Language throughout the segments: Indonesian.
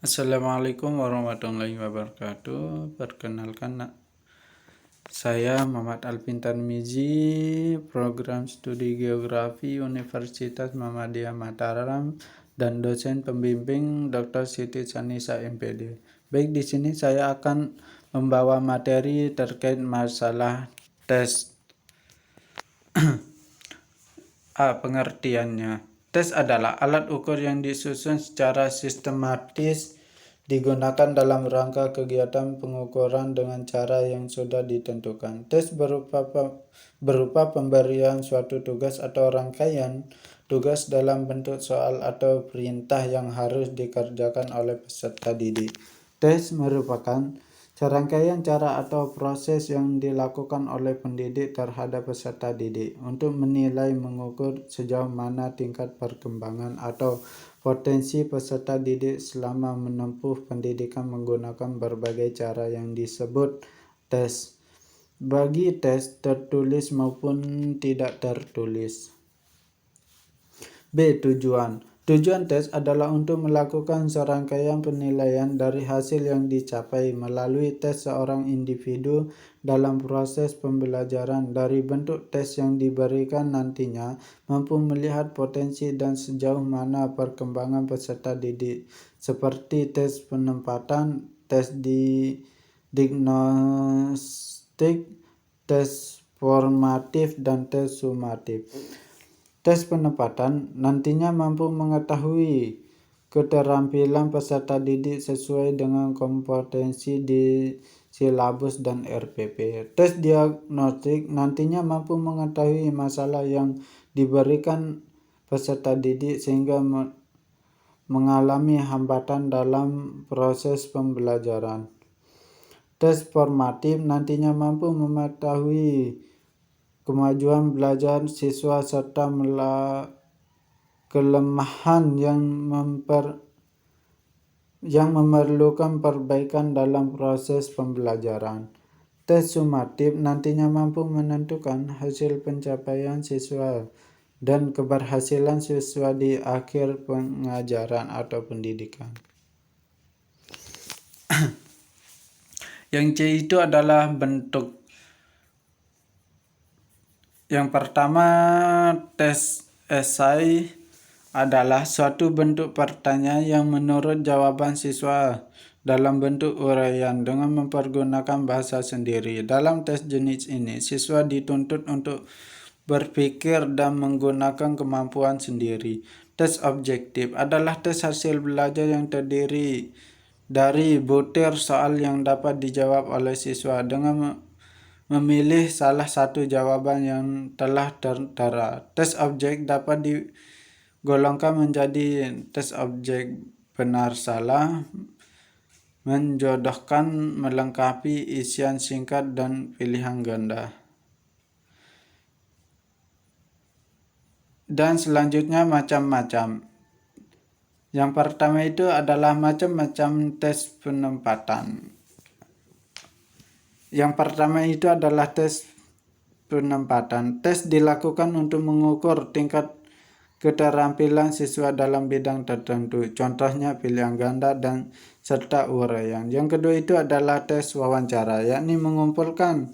Assalamualaikum warahmatullahi wabarakatuh. Perkenalkan, saya Muhammad Alvin Tarmizi, program studi geografi Universitas Muhammadiyah Mataram dan dosen pembimbing Dr. Siti Sanisa MPD. Baik, di sini saya akan membawa materi terkait masalah tes. Pengertiannya. Tes adalah alat ukur yang disusun secara sistematis digunakan dalam rangka kegiatan pengukuran dengan cara yang sudah ditentukan. Tes berupa pemberian suatu tugas atau rangkaian tugas dalam bentuk soal atau perintah yang harus dikerjakan oleh peserta didik. Tes merupakan serangkaian cara atau proses yang dilakukan oleh pendidik terhadap peserta didik untuk menilai mengukur sejauh mana tingkat perkembangan atau potensi peserta didik selama menempuh pendidikan menggunakan berbagai cara yang disebut tes. Bagi tes tertulis maupun tidak tertulis. B. Tujuan. Tujuan tes adalah untuk melakukan serangkaian penilaian dari hasil yang dicapai melalui tes seorang individu dalam proses pembelajaran. Dari bentuk tes yang diberikan nantinya mampu melihat potensi dan sejauh mana perkembangan peserta didik, seperti tes penempatan, tes diagnostik, tes formatif, dan tes sumatif. Tes penempatan nantinya mampu mengetahui keterampilan peserta didik sesuai dengan kompetensi di silabus dan RPP. Tes diagnostik nantinya mampu mengetahui masalah yang diberikan peserta didik sehingga mengalami hambatan dalam proses pembelajaran. Tes formatif nantinya mampu mengetahui kemajuan belajar siswa serta kelemahan yang memerlukan perbaikan dalam proses pembelajaran. Tes sumatif nantinya mampu menentukan hasil pencapaian siswa dan keberhasilan siswa di akhir pengajaran atau pendidikan. Yang C itu adalah bentuk. Yang pertama, tes esai adalah suatu bentuk pertanyaan yang menurut jawaban siswa dalam bentuk uraian dengan mempergunakan bahasa sendiri. Dalam tes jenis ini, siswa dituntut untuk berpikir dan menggunakan kemampuan sendiri. Tes objektif adalah tes hasil belajar yang terdiri dari butir soal yang dapat dijawab oleh siswa dengan memilih salah satu jawaban yang telah tertera. Tes objek dapat digolongkan menjadi tes objek benar salah, menjodohkan, melengkapi, isian singkat, dan pilihan ganda. Dan selanjutnya macam-macam. Yang pertama itu adalah macam-macam tes penempatan. Yang pertama itu adalah tes penempatan. Tes dilakukan untuk mengukur tingkat keterampilan siswa dalam bidang tertentu. Contohnya pilihan ganda dan serta uraian. Yang kedua itu adalah tes wawancara, yakni mengumpulkan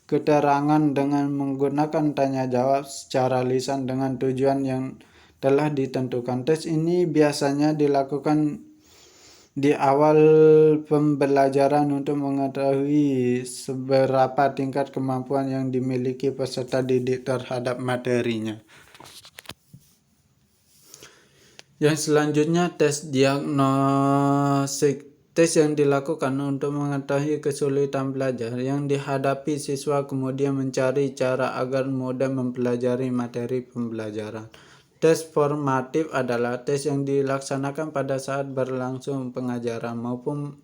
keterangan dengan menggunakan tanya jawab secara lisan dengan tujuan yang telah ditentukan. Tes ini biasanya dilakukan di awal pembelajaran untuk mengetahui seberapa tingkat kemampuan yang dimiliki peserta didik terhadap materinya. Yang selanjutnya tes diagnostik. Tes yang dilakukan untuk mengetahui kesulitan belajar yang dihadapi siswa kemudian mencari cara agar mudah mempelajari materi pembelajaran. Tes formatif adalah tes yang dilaksanakan pada saat berlangsung pengajaran maupun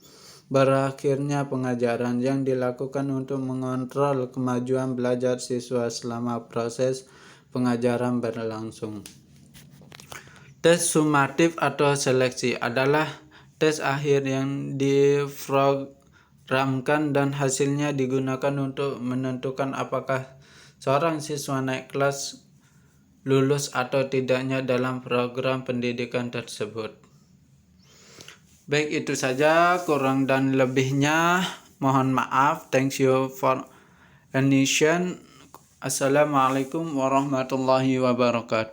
berakhirnya pengajaran yang dilakukan untuk mengontrol kemajuan belajar siswa selama proses pengajaran berlangsung. Tes sumatif atau seleksi adalah tes akhir yang diprogramkan dan hasilnya digunakan untuk menentukan apakah seorang siswa naik kelas, lulus atau tidaknya dalam program pendidikan tersebut. Baik, itu saja, kurang dan lebihnya mohon maaf. Thank you for attention. Assalamualaikum warahmatullahi wabarakatuh.